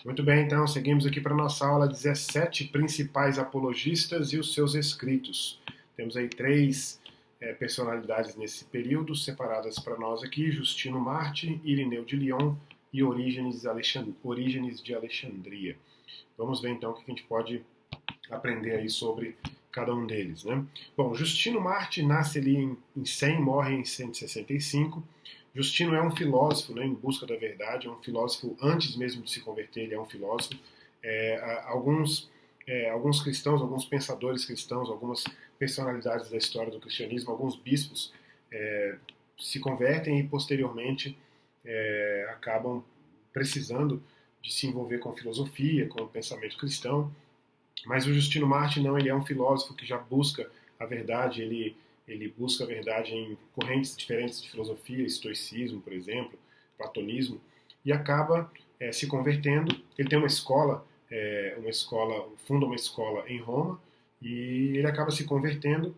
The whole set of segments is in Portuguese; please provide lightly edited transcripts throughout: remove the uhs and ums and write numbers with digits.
Muito bem, então seguimos aqui para a nossa aula 17 principais apologistas e os seus escritos. Temos aí três personalidades nesse período, separadas para nós aqui: Justino Marte, Irineu de Lyon e Orígenes de Alexandria. Vamos ver então o que a gente pode aprender aí sobre cada um deles, né? Bom, Justino Marte nasce ali em 100, morre em 165. Justino é um filósofo, né, em busca da verdade, é um filósofo antes mesmo de se converter, ele é um filósofo. Alguns cristãos, alguns pensadores cristãos, algumas personalidades da história do cristianismo, alguns bispos se convertem e posteriormente acabam precisando de se envolver com filosofia, com o pensamento cristão. Mas o Justino Marte não, ele é um filósofo que já busca a verdade, ele busca a verdade em correntes diferentes de filosofia, estoicismo, por exemplo, platonismo, e acaba se convertendo. Ele tem funda uma escola em Roma, e ele acaba se convertendo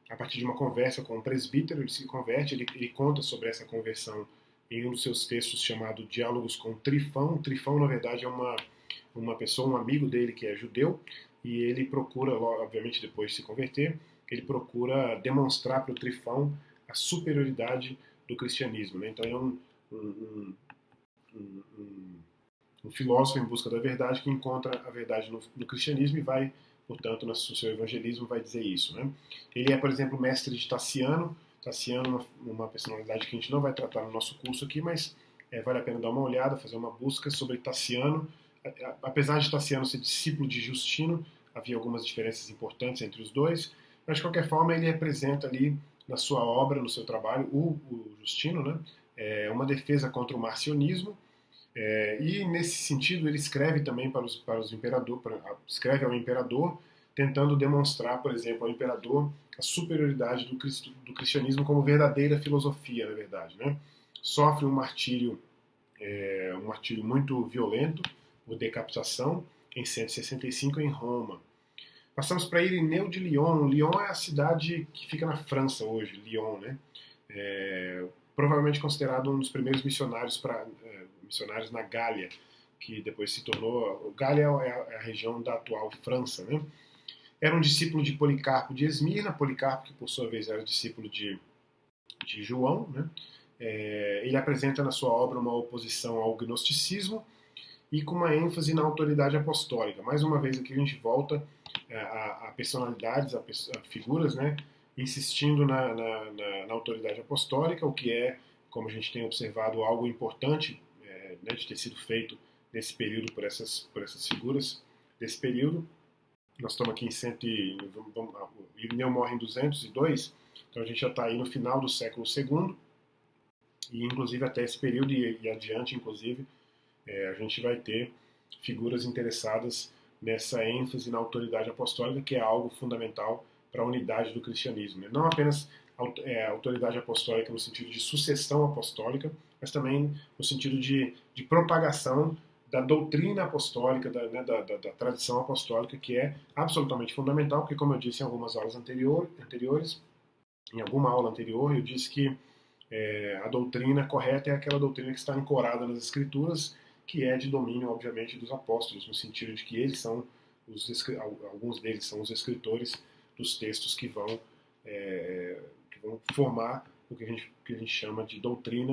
a partir de uma conversa com um presbítero. Ele se converte, ele conta sobre essa conversão em um dos seus textos chamado Diálogos com Trifão. Trifão, na verdade, é uma pessoa, um amigo dele que é judeu, e ele procura, obviamente depois de se converter, ele procura demonstrar para o Trifão a superioridade do cristianismo. Né? Então é um, um, um filósofo em busca da verdade que encontra a verdade no cristianismo e vai, portanto, no seu evangelismo vai dizer isso. Né? Ele é, por exemplo, mestre de Tassiano. Tassiano é uma personalidade que a gente não vai tratar no nosso curso aqui, mas vale a pena dar uma olhada, fazer uma busca sobre Tassiano. Apesar de Tassiano ser discípulo de Justino, havia algumas diferenças importantes entre os dois, mas de qualquer forma ele representa ali na sua obra, no seu trabalho, o Justino, né? Uma defesa contra o marcionismo, e nesse sentido ele escreve também para os imperadores, escreve ao imperador, tentando demonstrar, por exemplo, ao imperador a superioridade do cristianismo como verdadeira filosofia, na verdade. Né? Sofre um martírio muito violento, por decapitação, em 165 em Roma. Passamos para Irineu de Lyon. Lyon é a cidade que fica na França hoje, Lyon, né? Provavelmente considerado um dos primeiros missionários na Gália, que depois se tornou. Gália é a região da atual França, né? Era um discípulo de Policarpo de Esmirna, Policarpo que por sua vez era discípulo de João, né? Ele apresenta na sua obra uma oposição ao gnosticismo e com uma ênfase na autoridade apostólica. Mais uma vez aqui a gente volta a personalidades, a figuras, né, insistindo na autoridade apostólica, o que é, como a gente tem observado, algo importante né, de ter sido feito nesse período por essas figuras desse período. Nós estamos aqui em 100, Irineu morre em 202, então a gente já está aí no final do século II, e inclusive até esse período e adiante, inclusive, a gente vai ter figuras interessadas nessa ênfase na autoridade apostólica, que é algo fundamental para a unidade do cristianismo. Né? Não apenas autoridade apostólica no sentido de sucessão apostólica, mas também no sentido de propagação da doutrina apostólica, da tradição apostólica, que é absolutamente fundamental, porque, como eu disse em algumas aulas anteriores, em alguma aula anterior, eu disse que a doutrina correta é aquela doutrina que está ancorada nas Escrituras, que é de domínio, obviamente, dos apóstolos, no sentido de que eles são alguns deles são os escritores dos textos que vão formar o que a gente chama de doutrina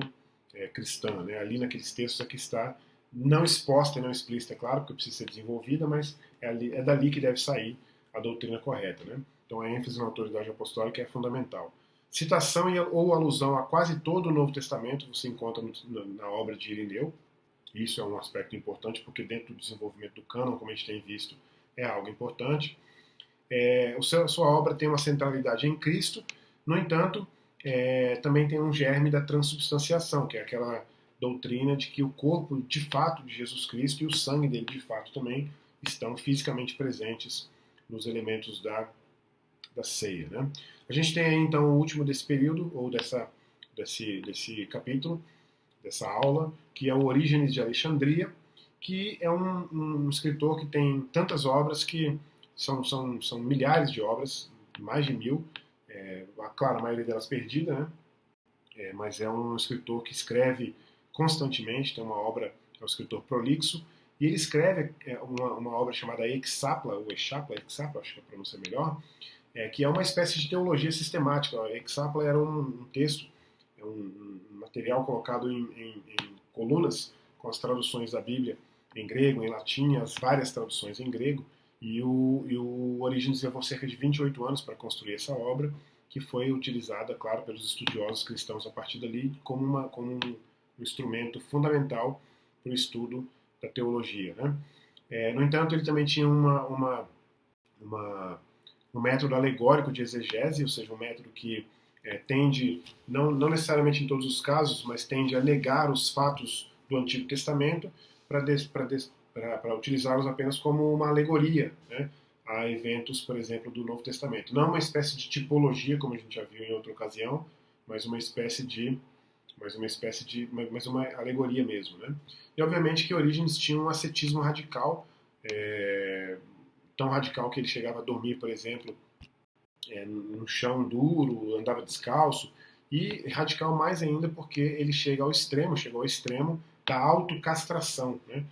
cristã. Né? Ali naqueles textos aqui está, não exposta e não explícita, é claro, porque precisa ser desenvolvida, mas é dali que deve sair a doutrina correta. Né? Então a ênfase na autoridade apostólica é fundamental. Citação ou alusão a quase todo o Novo Testamento você encontra na obra de Irineu. Isso é um aspecto importante, porque dentro do desenvolvimento do cânon, como a gente tem visto, é algo importante. A sua obra tem uma centralidade em Cristo, no entanto, também tem um germe da transubstanciação, que é aquela doutrina de que o corpo de fato de Jesus Cristo e o sangue dele de fato também estão fisicamente presentes nos elementos da ceia. Né? A gente tem aí então o último desse período, ou desse capítulo, dessa aula, que é o Orígenes de Alexandria, que é um escritor que tem tantas obras que são milhares de obras, mais de 1000, claro, a maioria delas perdida, né? Mas é um escritor que escreve constantemente, tem uma obra é um escritor prolixo, e ele escreve uma obra chamada Exapla, ou Exapla, acho que a pronúncia é melhor, que é uma espécie de teologia sistemática. Exapla era um texto, um material colocado em colunas com as traduções da Bíblia em grego, em latim, as várias traduções em grego, e o Orígenes levou cerca de 28 anos para construir essa obra, que foi utilizada, claro, pelos estudiosos cristãos a partir dali como um instrumento fundamental para o estudo da teologia. Né? No entanto, ele também tinha um método alegórico de exegese, ou seja, um método que tende, não necessariamente em todos os casos, mas tende a negar os fatos do Antigo Testamento para utilizá-los apenas como uma alegoria, né, a eventos, por exemplo, do Novo Testamento. Não uma espécie de tipologia, como a gente já viu em outra ocasião, mas uma uma alegoria mesmo, né? E obviamente que Orígenes tinha um ascetismo radical, tão radical que ele chegava a dormir, por exemplo, no chão duro, andava descalço, e radical mais ainda porque ele chegou ao extremo da autocastração, né?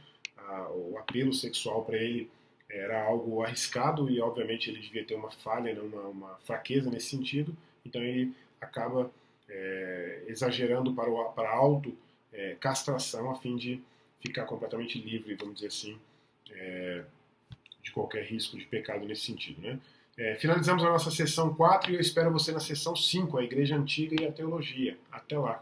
O apelo sexual para ele era algo arriscado e obviamente ele devia ter uma falha, né? uma fraqueza nesse sentido, então ele acaba exagerando para a autocastração a fim de ficar completamente livre, vamos dizer assim, de qualquer risco de pecado nesse sentido, né? Finalizamos a nossa sessão 4 e eu espero você na sessão 5, a Igreja Antiga e a Teologia. Até lá!